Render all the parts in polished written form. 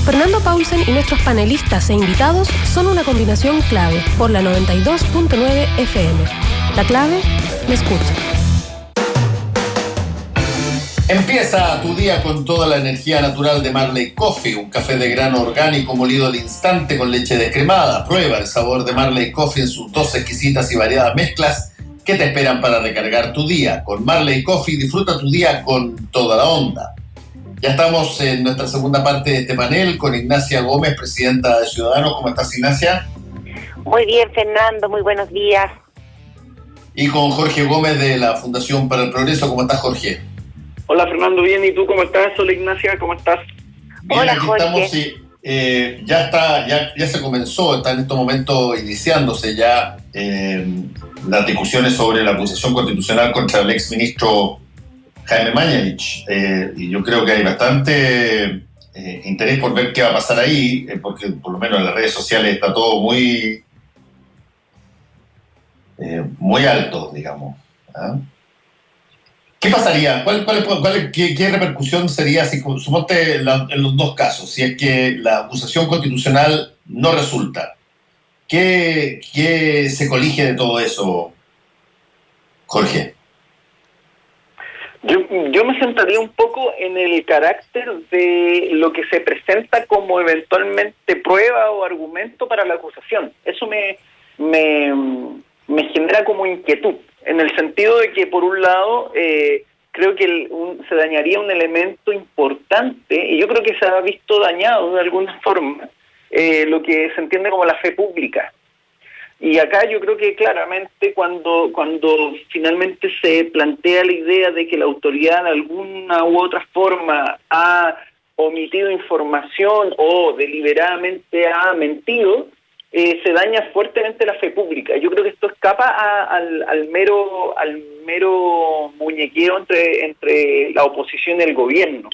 Fernando Paulsen y nuestros panelistas e invitados son una combinación clave por la 92.9 FM. La clave, me escucha. Empieza tu día con toda la energía natural de Marley Coffee, un café de grano orgánico molido al instante con leche descremada. Prueba el sabor de Marley Coffee en sus 2 exquisitas y variadas mezclas que te esperan para recargar tu día. Con Marley Coffee disfruta tu día con toda la onda. Ya estamos en nuestra segunda parte de este panel con Ignacia Gómez, presidenta de Ciudadanos. ¿Cómo estás, Ignacia? Muy bien, Fernando, muy buenos días. Y con Jorge Gómez de la Fundación para el Progreso. ¿Cómo estás, Jorge? Hola, Fernando, bien. ¿Y tú cómo estás? Hola, Ignacia, ¿cómo estás? Bien, hola, aquí Jorge. estamos y ya se comenzó, está en estos momentos iniciándose ya las discusiones sobre la acusación constitucional contra el exministro Jaime Mañalich. Y yo creo que hay bastante interés por ver qué va a pasar ahí, porque por lo menos en las redes sociales está todo muy alto, digamos. ¿Ah? ¿Qué pasaría? ¿Qué repercusión sería si, suponte en los dos casos, si es que la acusación constitucional no resulta? ¿Qué se colige de todo eso, Jorge? Yo me centraría un poco en el carácter de lo que se presenta como eventualmente prueba o argumento para la acusación. Eso me genera como inquietud, en el sentido de que, por un lado, creo que se dañaría un elemento importante, y yo creo que se ha visto dañado de alguna forma, lo que se entiende como la fe pública. Y acá yo creo que claramente cuando finalmente se plantea la idea de que la autoridad de alguna u otra forma ha omitido información o deliberadamente ha mentido, se daña fuertemente la fe pública. Yo creo que esto escapa al mero muñequeo entre la oposición y el gobierno.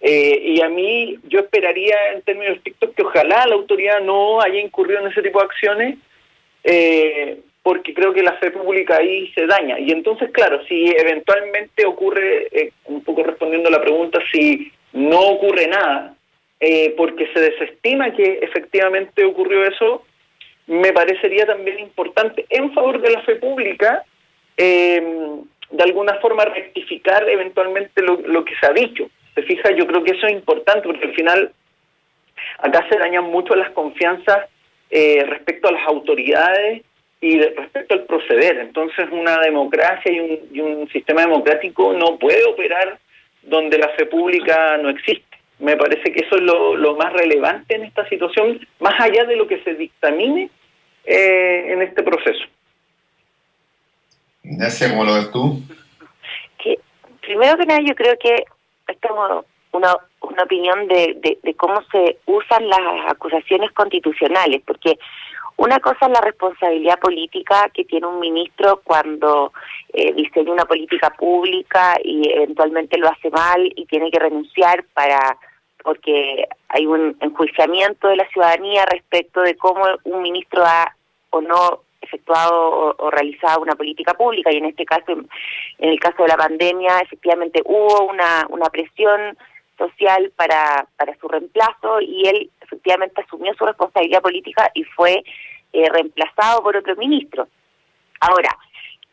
Y a mí yo esperaría en términos estrictos que ojalá la autoridad no haya incurrido en ese tipo de acciones, porque creo que la fe pública ahí se daña. Y entonces, claro, si eventualmente ocurre, un poco respondiendo a la pregunta, si no ocurre nada, porque se desestima que efectivamente ocurrió eso, me parecería también importante, en favor de la fe pública, de alguna forma rectificar eventualmente lo que se ha dicho. ¿Te fijas? Yo creo que eso es importante, porque al final acá se dañan mucho las confianzas respecto a las autoridades y respecto al proceder. Entonces una democracia y un sistema democrático no puede operar donde la fe pública no existe. Me parece que eso es lo más relevante en esta situación, más allá de lo que se dictamine en este proceso. Ignacia, ¿cómo lo ves tú? Primero que nada, yo creo que es como una opinión de cómo se usan las acusaciones constitucionales, porque una cosa es la responsabilidad política que tiene un ministro cuando diseña una política pública y eventualmente lo hace mal y tiene que renunciar porque hay un enjuiciamiento de la ciudadanía respecto de cómo un ministro ha o no efectuado o realizado una política pública, y en este caso, en el caso de la pandemia, efectivamente hubo una presión social para su reemplazo, y él efectivamente asumió su responsabilidad política y fue reemplazado por otro ministro. Ahora,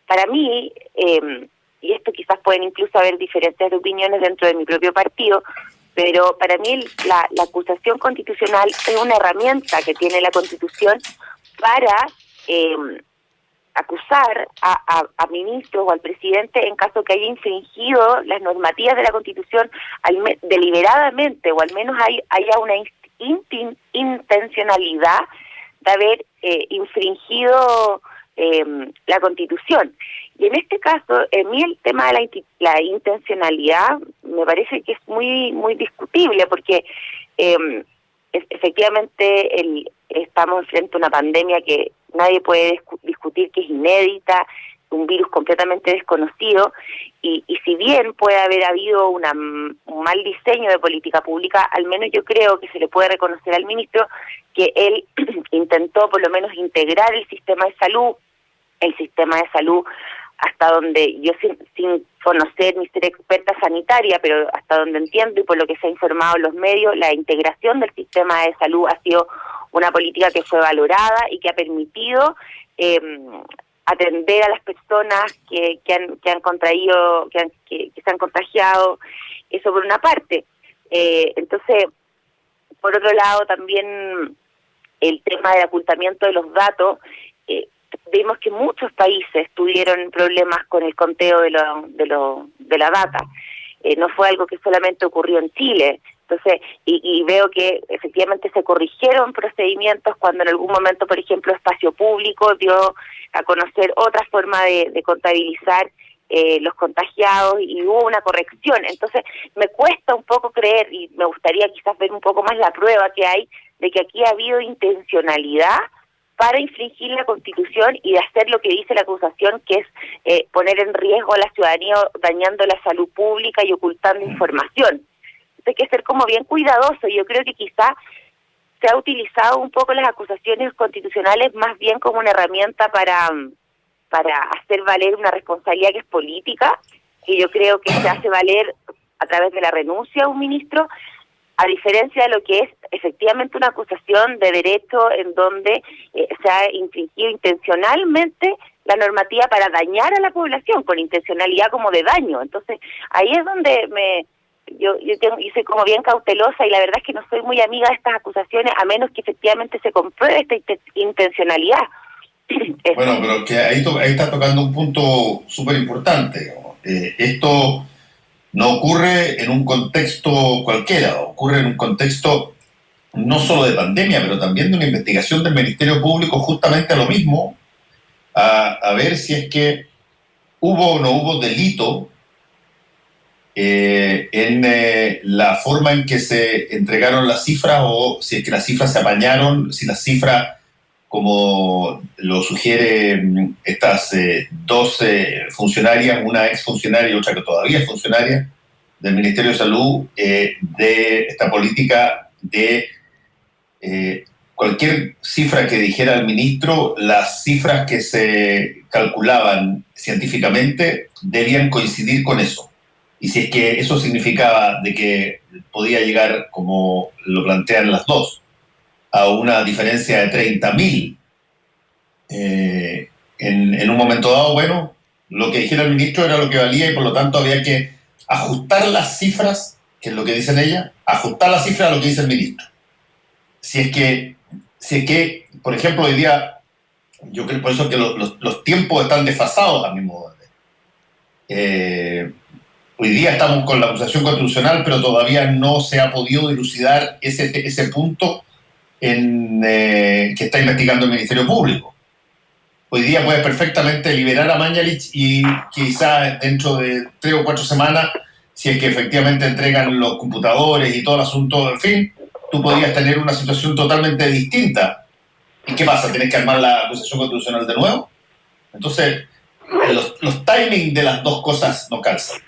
para mí, y esto quizás pueden incluso haber diferencias de opiniones dentro de mi propio partido, pero para mí la acusación constitucional es una herramienta que tiene la Constitución para acusar a ministros o al presidente en caso que haya infringido las normativas de la Constitución deliberadamente, o al menos haya una intencionalidad de haber infringido la Constitución. Y en este caso, a mí el tema de la intencionalidad me parece que es muy muy discutible, porque efectivamente estamos frente a una pandemia que nadie puede discutir que es inédita, un virus completamente desconocido, y si bien puede haber habido un mal diseño de política pública, al menos yo creo que se le puede reconocer al ministro que él intentó por lo menos integrar el sistema de salud hasta donde yo sin conocer ni ser experta sanitaria, pero hasta donde entiendo y por lo que se ha informado en los medios, la integración del sistema de salud ha sido una política que fue valorada y que ha permitido atender a las personas que han contraído, que se han contagiado, eso por una parte. Entonces, por otro lado, también el tema del ocultamiento de los datos, vimos que muchos países tuvieron problemas con el conteo de la data. No fue algo que solamente ocurrió en Chile. Entonces, y veo que efectivamente se corrigieron procedimientos cuando en algún momento, por ejemplo, Espacio Público dio a conocer otra forma de contabilizar los contagiados y hubo una corrección. Entonces, me cuesta un poco creer y me gustaría quizás ver un poco más la prueba que hay de que aquí ha habido intencionalidad para infringir la Constitución y de hacer lo que dice la acusación, que es poner en riesgo a la ciudadanía dañando la salud pública y ocultando información. Hay que ser como bien cuidadoso. Yo creo que quizá se ha utilizado un poco las acusaciones constitucionales más bien como una herramienta para hacer valer una responsabilidad que es política, que yo creo que se hace valer a través de la renuncia a un ministro, a diferencia de lo que es efectivamente una acusación de derecho en donde se ha infringido intencionalmente la normativa para dañar a la población, con intencionalidad como de daño. Entonces, ahí es donde yo soy como bien cautelosa y la verdad es que no soy muy amiga de estas acusaciones a menos que efectivamente se compruebe esta intencionalidad. Bueno, pero que ahí está tocando un punto súper importante. Esto no ocurre en un contexto cualquiera, ocurre en un contexto no solo de pandemia, pero también de una investigación del Ministerio Público justamente a lo mismo, a ver si es que hubo o no hubo delito en la forma en que se entregaron las cifras, o si es que las cifras se apañaron, si las cifras, como lo sugiere estas dos funcionarias, una exfuncionaria y otra que todavía es funcionaria del Ministerio de Salud, de esta política de cualquier cifra que dijera el ministro, las cifras que se calculaban científicamente debían coincidir con eso. Y si es que eso significaba de que podía llegar, como lo plantean las dos, a una diferencia de 30.000 en un momento dado, bueno, lo que dijera el ministro era lo que valía y por lo tanto había que ajustar las cifras, que es lo que dicen ellas, ajustar las cifras a lo que dice el ministro. Si es que, por ejemplo, hoy día, yo creo por eso que los tiempos están desfasados a mi modo de ver. Hoy día estamos con la acusación constitucional, pero todavía no se ha podido dilucidar ese punto que está investigando el Ministerio Público. Hoy día puedes perfectamente liberar a Mañalich y quizás dentro de 3 o 4 semanas, si es que efectivamente entregan los computadores y todo el asunto, en fin, tú podrías tener una situación totalmente distinta. ¿Y qué pasa? ¿Tienes que armar la acusación constitucional de nuevo? Entonces, los timings de las dos cosas no calzan.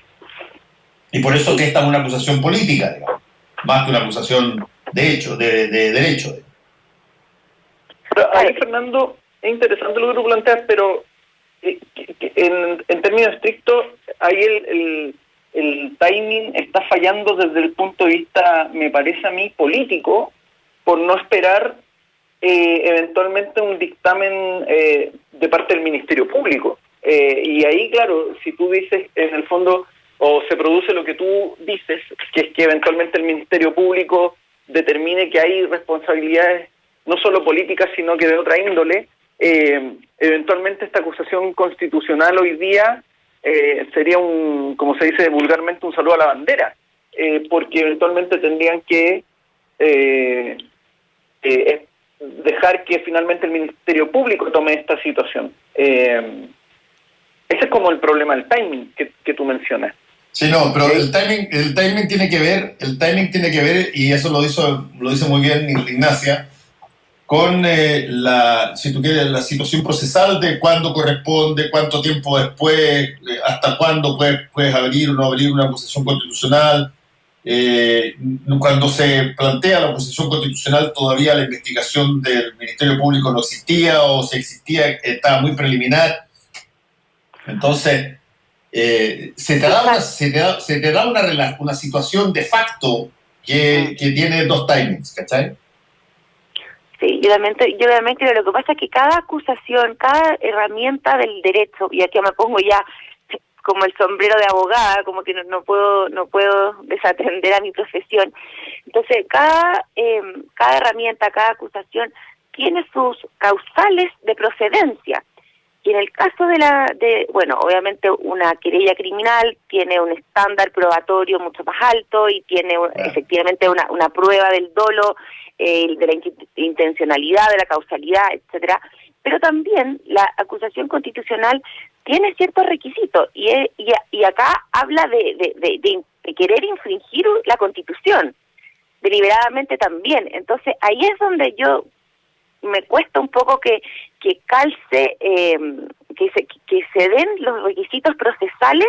Y por eso que esta es una acusación política, digamos, más que una acusación de hecho, de derecho. Pero ahí, Fernando, es interesante lo que tú planteas, pero en términos estrictos, ahí el timing está fallando desde el punto de vista, me parece a mí, político, por no esperar eventualmente un dictamen de parte del Ministerio Público. Y ahí, claro, si tú dices, en el fondo, o se produce lo que tú dices, que es que eventualmente el Ministerio Público determine que hay responsabilidades no solo políticas, sino que de otra índole, eventualmente esta acusación constitucional hoy día sería como se dice vulgarmente, un saludo a la bandera, porque eventualmente tendrían que dejar que finalmente el Ministerio Público tome esta situación. Ese es como el problema del timing que tú mencionas. Sí, no, pero el timing tiene que ver, y eso lo dice muy bien Ignacia, con si tú quieres, la situación procesal de cuándo corresponde, cuánto tiempo después, hasta cuándo puedes abrir o no abrir una acusación constitucional. Cuando se plantea la acusación constitucional, todavía la investigación del Ministerio Público no existía, o si existía, estaba muy preliminar. Entonces, se te da una situación de facto que tiene dos timings, ¿cachai? Sí, yo también creo, lo que pasa es que cada acusación, cada herramienta del derecho, y aquí me pongo ya como el sombrero de abogada, como que no puedo desatender a mi profesión. Entonces, cada herramienta, cada acusación tiene sus causales de procedencia. Y en el caso bueno, obviamente una querella criminal tiene un estándar probatorio mucho más alto y tiene efectivamente una prueba del dolo, de la intencionalidad, de la causalidad, etcétera. Pero también la acusación constitucional tiene ciertos requisitos y acá habla de querer infringir la Constitución deliberadamente también. Entonces ahí es donde yo me cuesta un poco que calce, que se den los requisitos procesales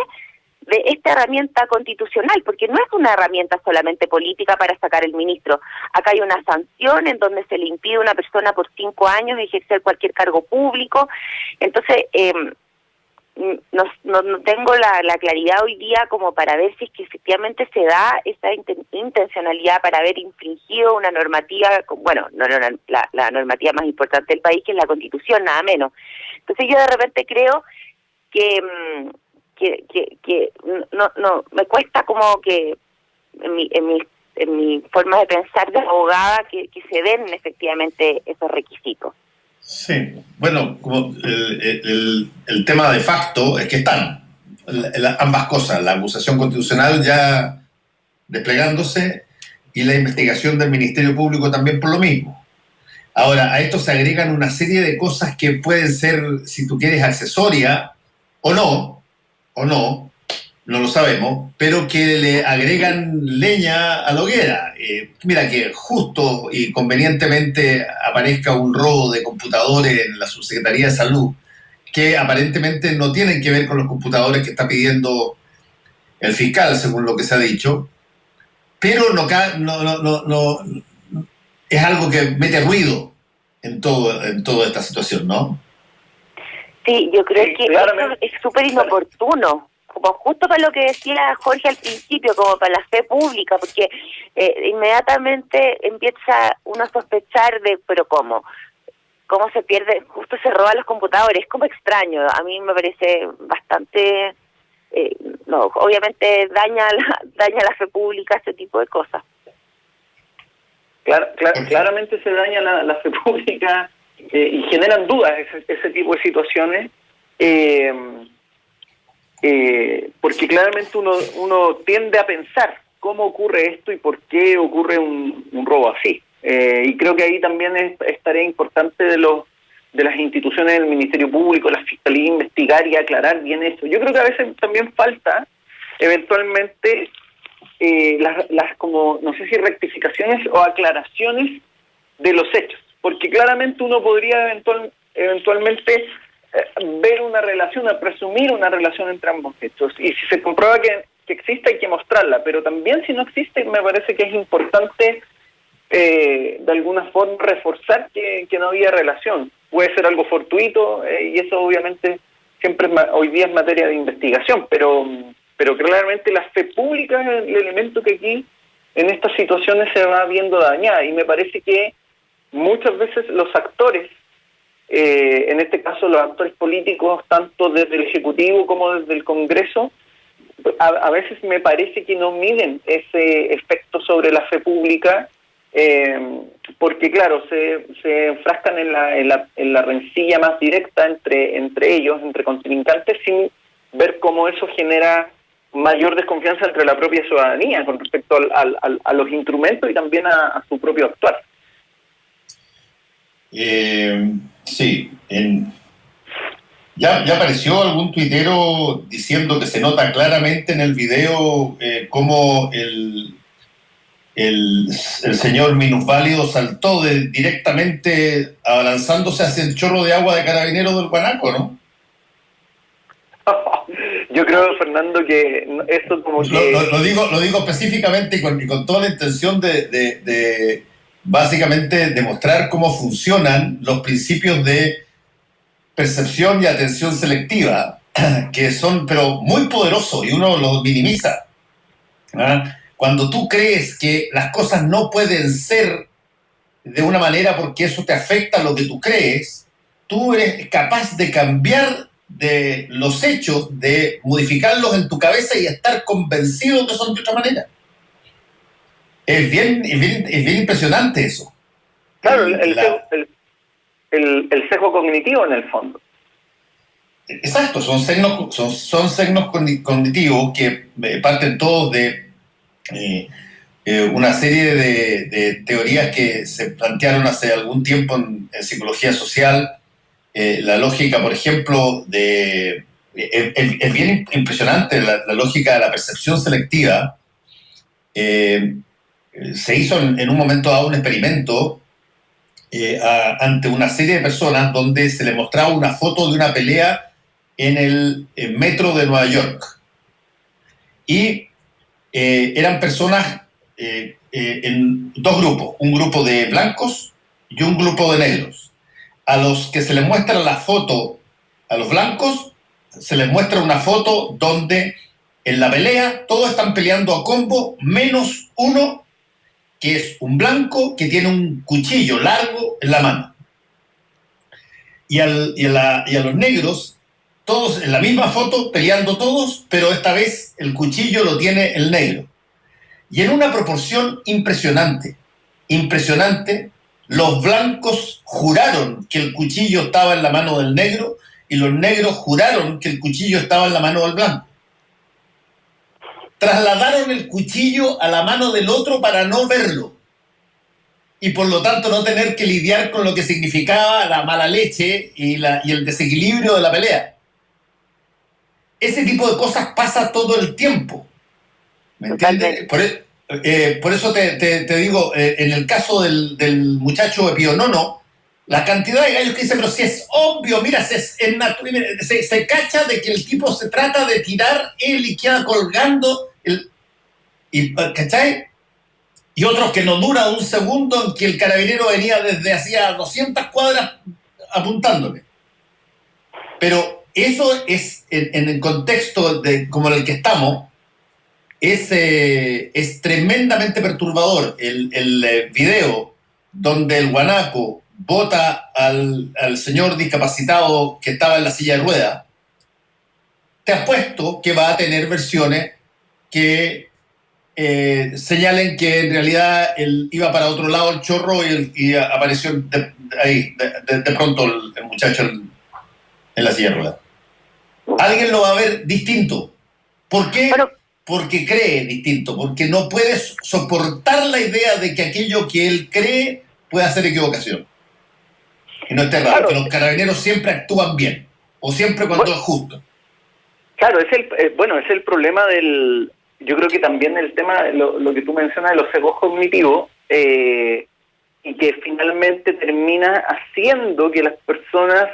de esta herramienta constitucional, porque no es una herramienta solamente política para sacar el ministro. Acá hay una sanción en donde se le impide a una persona por 5 años ejercer cualquier cargo público. Entonces, no tengo la claridad hoy día como para ver si es que efectivamente se da esa intencionalidad para haber infringido una normativa, bueno, no la normativa más importante del país, que es la Constitución, nada menos. Entonces yo de repente creo que no me cuesta como que en mi forma de pensar de abogada que se den efectivamente esos requisitos. Sí, bueno, como el tema de facto es que están ambas cosas, la acusación constitucional ya desplegándose y la investigación del Ministerio Público también por lo mismo. Ahora, a esto se agregan una serie de cosas que pueden ser, si tú quieres, accesoria o no lo sabemos, pero que le agregan leña a la hoguera. Mira que justo y convenientemente aparezca un robo de computadores en la Subsecretaría de Salud, que aparentemente no tienen que ver con los computadores que está pidiendo el fiscal, según lo que se ha dicho, pero no es algo que mete ruido en toda esta situación, ¿no? Sí, yo creo que eso es súper inoportuno, como justo para lo que decía Jorge al principio, como para la fe pública, porque inmediatamente empieza uno a sospechar pero ¿cómo se pierde? Justo se roban los computadores, es como extraño, a mí me parece bastante, obviamente daña la fe pública ese tipo de cosas. Claramente se daña la fe pública y generan dudas ese tipo de situaciones, porque claramente uno tiende a pensar cómo ocurre esto y por qué ocurre un robo así. Y creo que ahí también es tarea importante de las instituciones del Ministerio Público, la Fiscalía, investigar y aclarar bien eso. Yo creo que a veces también falta eventualmente las como, no sé si rectificaciones o aclaraciones de los hechos, porque claramente uno podría eventualmente ver una relación, presumir una relación entre ambos hechos, y si se comprueba que existe hay que mostrarla, pero también si no existe me parece que es importante de alguna forma reforzar que no había relación. Puede ser algo fortuito y eso obviamente siempre hoy día es materia de investigación, pero claramente la fe pública es el elemento que aquí en estas situaciones se va viendo dañada, y me parece que muchas veces los actores, en este caso los actores políticos, tanto desde el Ejecutivo como desde el Congreso, a veces me parece que no miden ese efecto sobre la fe pública, porque claro, se enfrascan en la rencilla más directa entre ellos, entre contrincantes, sin ver cómo eso genera mayor desconfianza entre la propia ciudadanía con respecto a los instrumentos y también a su propio actuar. Sí, ya apareció algún tuitero diciendo que se nota claramente en el video cómo el señor Minusválido saltó directamente abalanzándose hacia el chorro de agua de Carabineros del Guanaco, ¿no? Yo creo, Fernando, que esto como que... Lo digo específicamente y con toda la intención de básicamente demostrar cómo funcionan los principios de percepción y atención selectiva que son pero muy poderosos y uno los minimiza. ¿Ah? Cuando tú crees que las cosas no pueden ser de una manera porque eso te afecta a lo que tú crees, tú eres capaz de cambiar de los hechos, de modificarlos en tu cabeza y estar convencido que son de otra manera. Es bien impresionante eso. Claro, el sesgo cognitivo en el fondo. Exacto, son signos cognitivos que parten todos de una serie de teorías que se plantearon hace algún tiempo en psicología social. La lógica, por ejemplo, es bien impresionante la lógica de la percepción selectiva. Se hizo en un momento dado un experimento ante una serie de personas donde se le mostraba una foto de una pelea en el metro de Nueva York. Y eran personas en dos grupos, un grupo de blancos y un grupo de negros. A los que se les muestra la foto, a los blancos, se les muestra una foto donde en la pelea todos están peleando a combo, menos uno, que es un blanco que tiene un cuchillo largo en la mano. Y a los negros, todos en la misma foto, peleando todos, pero esta vez el cuchillo lo tiene el negro. Y en una proporción impresionante, los blancos juraron que el cuchillo estaba en la mano del negro y los negros juraron que el cuchillo estaba en la mano del blanco. Trasladaron el cuchillo a la mano del otro para no verlo y por lo tanto no tener que lidiar con lo que significaba la mala leche y el desequilibrio de la pelea. Ese tipo de cosas pasa todo el tiempo. ¿Me entiendes? Por eso te digo, en el caso del muchacho de Pío Nono, la cantidad de gallos que dicen, pero si es obvio, mira, se cacha de que el tipo se trata de tirar él y queda colgando, ¿cachai? Y otros que no dura un segundo en que el carabinero venía desde hacía 200 cuadras apuntándole. Pero eso es, en el contexto como en el que estamos, es tremendamente perturbador. El video donde el guanaco bota al señor discapacitado que estaba en la silla de ruedas, te apuesto que va a tener versiones que señalen que en realidad él iba para otro lado el chorro y apareció de pronto el muchacho en la silla de ruedas. Alguien lo va a ver distinto. ¿Por qué? Porque cree distinto, porque no puede soportar la idea de que aquello que él cree pueda ser equivocación. Y no esté raro, que los carabineros siempre actúan bien, o siempre cuando es justo. Claro, es el problema del... Yo creo que también el tema, lo que tú mencionas de los sesgos cognitivos, y que finalmente termina haciendo que las personas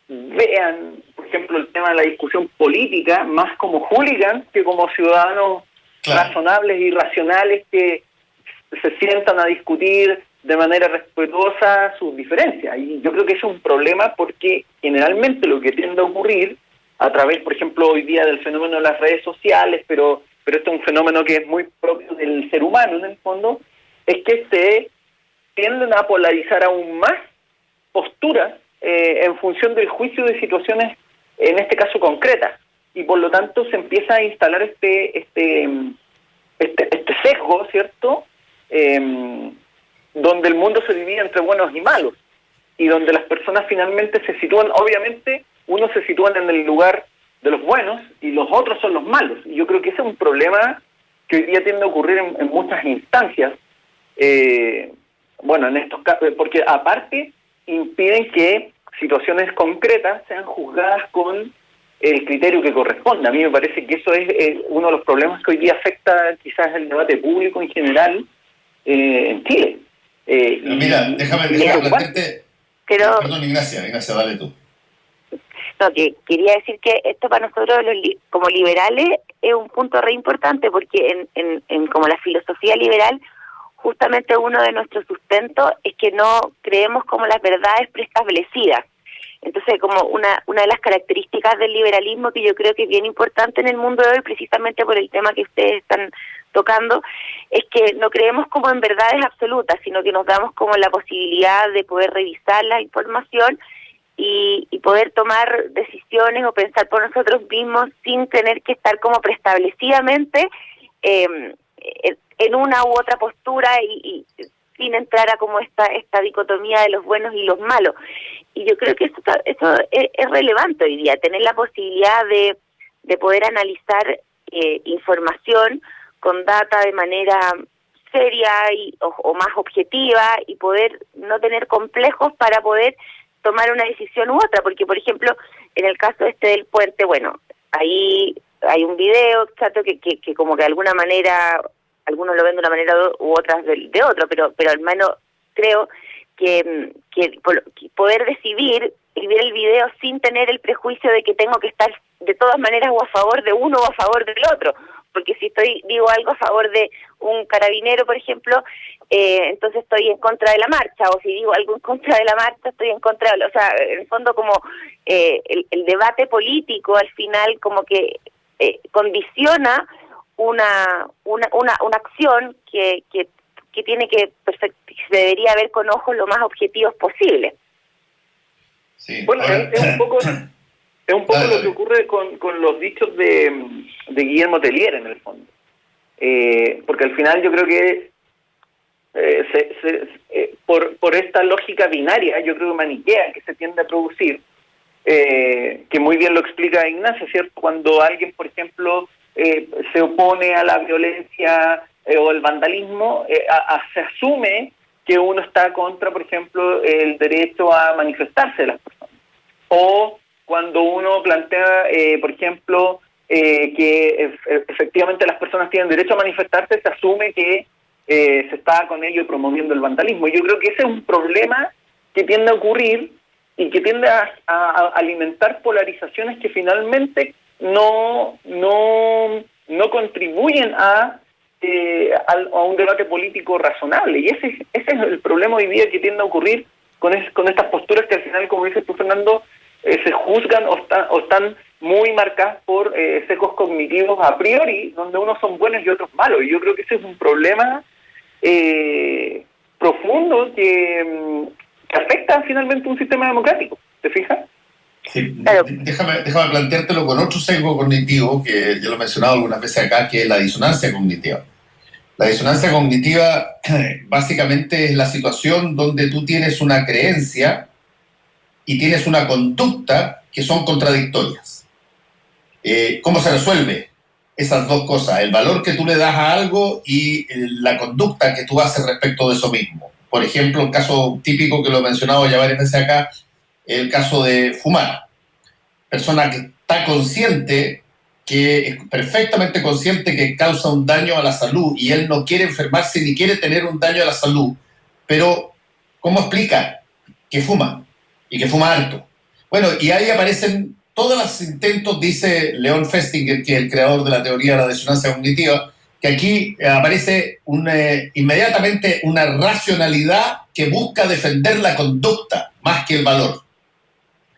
vean, por ejemplo, el tema de la discusión política más como hooligans que como ciudadanos razonables y racionales que se sientan a discutir de manera respetuosa sus diferencias. Y yo creo que es un problema porque generalmente lo que tiende a ocurrir a través, por ejemplo, hoy día del fenómeno de las redes sociales, pero esto es un fenómeno que es muy propio del ser humano en el fondo, es que se tienden a polarizar aún más posturas en función del juicio de situaciones, en este caso concretas, y por lo tanto se empieza a instalar este sesgo, ¿cierto?, donde el mundo se divide entre buenos y malos, y donde las personas finalmente se sitúan, obviamente, unos se sitúan en el lugar de los buenos y los otros son los malos, y yo creo que ese es un problema que hoy día tiende a ocurrir en muchas instancias, en estos casos, porque aparte impiden que situaciones concretas sean juzgadas con el criterio que corresponde. A mí me parece que eso es uno de los problemas que hoy día afecta quizás el debate público en general en Chile. Mira, déjame plantearte... Perdón, Ignacia, dale tú. No, que quería decir que esto para nosotros como liberales es un punto re importante porque en como la filosofía liberal, justamente uno de nuestros sustentos es que no creemos como las verdades preestablecidas. Entonces, como una de las características del liberalismo que yo creo que es bien importante en el mundo de hoy, precisamente por el tema que ustedes están tocando, es que no creemos como en verdades absolutas, sino que nos damos como la posibilidad de poder revisar la información y poder tomar decisiones o pensar por nosotros mismos sin tener que estar como preestablecidamente en una u otra postura y sin entrar a como esta dicotomía de los buenos y los malos. Y yo creo que eso es relevante hoy día, tener la posibilidad de poder analizar información con data de manera seria o más objetiva y poder no tener complejos para poder tomar una decisión u otra, porque por ejemplo, en el caso del puente, bueno, ahí hay un video, chato, que como que de alguna manera algunos lo ven de una manera u otras de otro, pero al menos creo que poder decidir y ver el video sin tener el prejuicio de que tengo que estar de todas maneras o a favor de uno o a favor del otro, porque si digo algo a favor de un carabinero, por ejemplo, entonces estoy en contra de la marcha, o si digo algo en contra de la marcha, estoy en contra de... O sea, en el fondo como el debate político al final como que condiciona una acción que tiene que se debería ver con ojos lo más objetivos posible. Sí. Bueno, es un poco lo que ocurre con los dichos de Guillermo Tellier en el fondo, porque al final yo creo que por esta lógica binaria, yo creo que maniquea que se tiende a producir, que muy bien lo explica Ignacio, ¿cierto? Cuando alguien, por ejemplo, se opone a la violencia o el vandalismo, se asume que uno está contra, por ejemplo, el derecho a manifestarse de las personas. O cuando uno plantea, por ejemplo, que efectivamente las personas tienen derecho a manifestarse, se asume que se está con ello promoviendo el vandalismo. Y yo creo que ese es un problema que tiende a ocurrir y que tiende a alimentar polarizaciones que finalmente no contribuyen a un debate político razonable. Y ese es el problema hoy día que tiende a ocurrir con estas posturas que al final, como dices tú, Fernando, se juzgan o están muy marcadas por sesgos cognitivos a priori, donde unos son buenos y otros malos. Y yo creo que ese es un problema profundo que afecta finalmente un sistema democrático. ¿Te fijas? Sí. Déjame planteártelo con otro sesgo cognitivo que yo lo he mencionado algunas veces acá, que es la disonancia cognitiva. La disonancia cognitiva básicamente es la situación donde tú tienes una creencia y tienes una conducta que son contradictorias. ¿Cómo se resuelve esas dos cosas? El valor que tú le das a algo y la conducta que tú haces respecto de eso mismo. Por ejemplo, el caso típico que lo he mencionado ya varias veces acá, el caso de fumar. Persona que está consciente, que es perfectamente consciente que causa un daño a la salud y él no quiere enfermarse ni quiere tener un daño a la salud, pero ¿cómo explica que fuma? Y que fuma harto. Bueno, y ahí aparecen todos los intentos, dice Leon Festinger, que es el creador de la teoría de la disonancia cognitiva, que aquí aparece inmediatamente una racionalidad que busca defender la conducta más que el valor.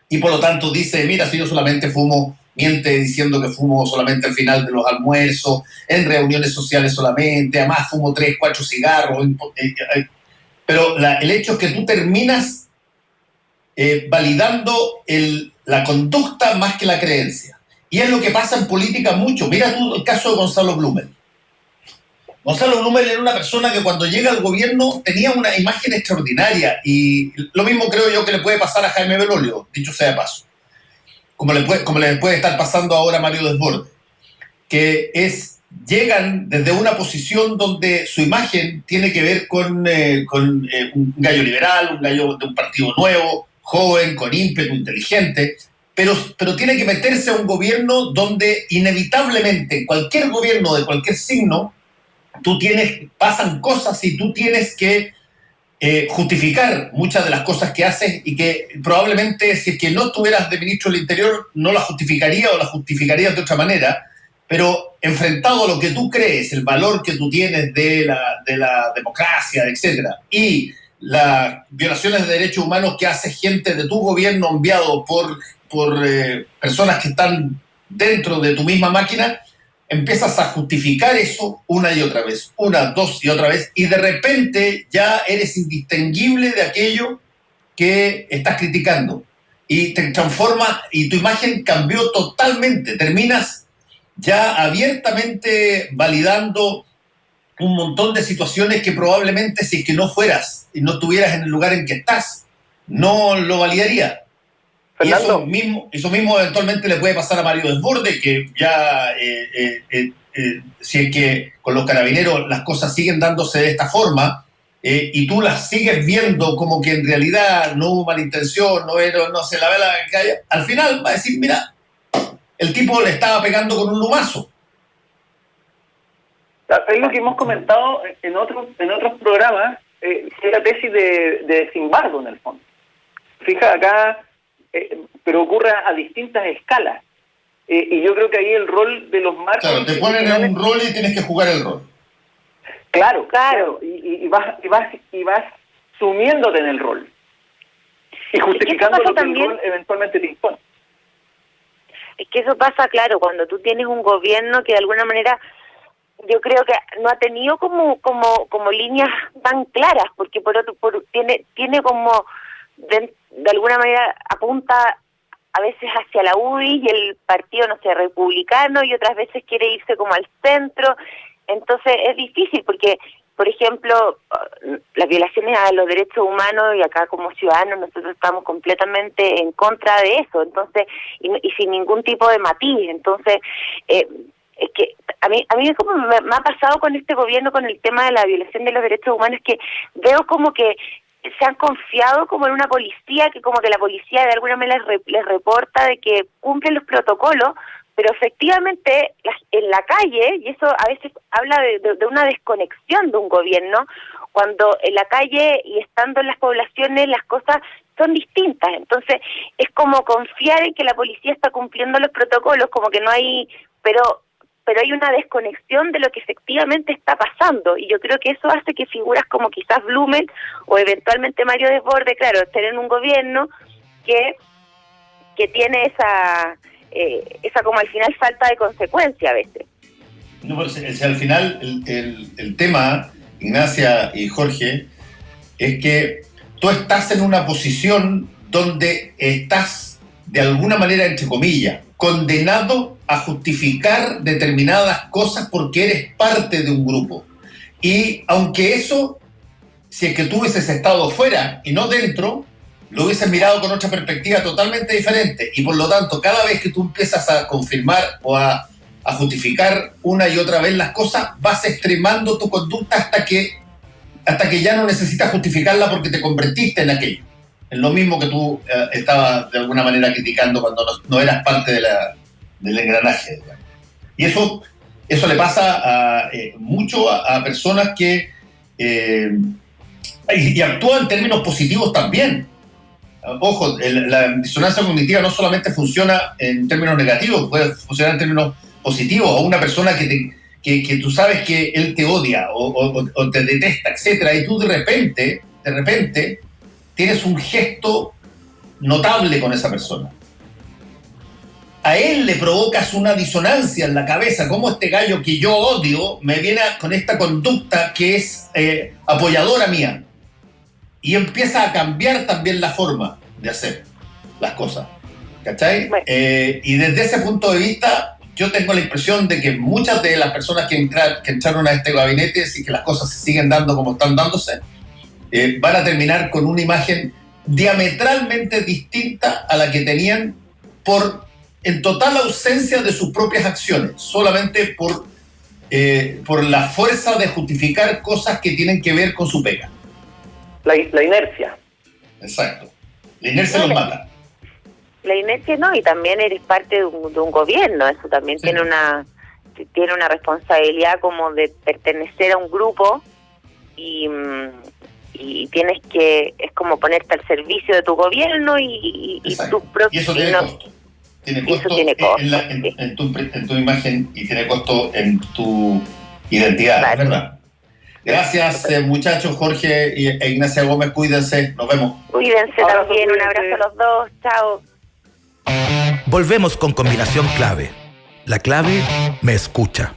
Y por lo tanto dice, mira, si yo solamente fumo, miente diciendo que fumo solamente al final de los almuerzos, en reuniones sociales solamente, además fumo 3, 4 cigarros. Pero el hecho es que tú terminas validando la conducta más que la creencia. Y es lo que pasa en política mucho. Mira tú el caso de Gonzalo Blumel. Gonzalo Blumel era una persona que cuando llega al gobierno tenía una imagen extraordinaria y lo mismo creo yo que le puede pasar a Jaime Belolio, dicho sea de paso, como le puede estar pasando ahora a Mario Desbordes, que llegan desde una posición donde su imagen tiene que ver con un gallo liberal, un gallo de un partido nuevo, joven, con ímpetu, inteligente, pero tiene que meterse a un gobierno donde inevitablemente cualquier gobierno de cualquier signo pasan cosas y tú tienes que justificar muchas de las cosas que haces y que probablemente si es que no estuvieras de ministro del Interior no las justificaría o las justificarías de otra manera, pero enfrentado a lo que tú crees, el valor que tú tienes de la democracia, etcétera, y las violaciones de derechos humanos que hace gente de tu gobierno enviado por personas que están dentro de tu misma máquina, empiezas a justificar eso una y otra vez, una, dos y otra vez, y de repente ya eres indistinguible de aquello que estás criticando. Y te transforma, y tu imagen cambió totalmente. Terminas ya abiertamente validando un montón de situaciones que probablemente, si es que no fueras y no estuvieras en el lugar en que estás, no lo validaría. Fernando. Y eso mismo eventualmente le puede pasar a Mario Desbordes, que ya, si es que con los carabineros las cosas siguen dándose de esta forma, y tú las sigues viendo como que en realidad no hubo mala intención, no se la ve la calle, al final va a decir, mira, el tipo le estaba pegando con un lumazo. Es lo que hemos comentado en otros programas, es la tesis de desembargo en el fondo. Fija acá, pero ocurre a distintas escalas. Y yo creo que ahí el rol de los marcos... Claro, te ponen en un rol y tienes que jugar el rol. Claro. Y vas sumiéndote en el rol. Y justificando lo que el rol eventualmente te impone. Es que eso pasa, claro, cuando tú tienes un gobierno que de alguna manera yo creo que no ha tenido como líneas tan claras, porque tiene como de alguna manera apunta a veces hacia la UDI y el partido, no sé, republicano, y otras veces quiere irse como al centro. Entonces es difícil porque, por ejemplo, las violaciones a los derechos humanos, y acá como ciudadanos nosotros estamos completamente en contra de eso, entonces, y sin ningún tipo de matiz. Entonces, es que a mí como me ha pasado con este gobierno, con el tema de la violación de los derechos humanos, que veo como que se han confiado como en una policía, que como que la policía de alguna manera les reporta de que cumplen los protocolos, pero efectivamente en la calle, y eso a veces habla de una desconexión de un gobierno, cuando en la calle y estando en las poblaciones las cosas son distintas. Entonces es como confiar en que la policía está cumpliendo los protocolos, como que no hay, pero hay una desconexión de lo que efectivamente está pasando, y yo creo que eso hace que figuras como quizás Blumen o eventualmente Mario Desbordes, claro, estén en un gobierno que tiene esa como al final falta de consecuencia a veces. No, pero si al final el tema, Ignacia y Jorge, es que tú estás en una posición donde estás, de alguna manera, entre comillas, condenado a justificar determinadas cosas porque eres parte de un grupo. Y aunque eso, si es que tú hubieses estado fuera y no dentro, lo hubieses mirado con otra perspectiva totalmente diferente. Y por lo tanto, cada vez que tú empiezas a confirmar o a justificar una y otra vez las cosas, vas extremando tu conducta hasta que ya no necesitas justificarla porque te convertiste en aquello. Es lo mismo que tú estabas de alguna manera criticando cuando no eras parte del engranaje. Y eso le pasa mucho a personas que y actúan en términos positivos también. Ojo, la disonancia cognitiva no solamente funciona en términos negativos, puede funcionar en términos positivos. O una persona que tú sabes que él te odia o te detesta, etcétera, y tú de repente tienes un gesto notable con esa persona. A él le provocas una disonancia en la cabeza, como este gallo que yo odio me viene con esta conducta que es apoyadora mía. Y empieza a cambiar también la forma de hacer las cosas. ¿Cachai? Bueno. Y desde ese punto de vista, yo tengo la impresión de que muchas de las personas que entraron a este gabinete, si que las cosas se siguen dando como están dándose, van a terminar con una imagen diametralmente distinta a la que tenían en total ausencia de sus propias acciones, solamente por la fuerza de justificar cosas que tienen que ver con su pega. La inercia. Exacto. La inercia los mata. La inercia no, y también eres parte de un gobierno, eso también sí. tiene una responsabilidad como de pertenecer a un grupo y tienes que, es como ponerte al servicio de tu gobierno y tu propio... Y eso tiene costo. Tiene costo en tu imagen y tiene costo en tu identidad, claro. ¿Verdad? Gracias, muchachos, Jorge e Ignacia Gómez, cuídense, nos vemos. Cuídense también, un abrazo a los dos, chao. Volvemos con Combinación Clave. La clave me escucha.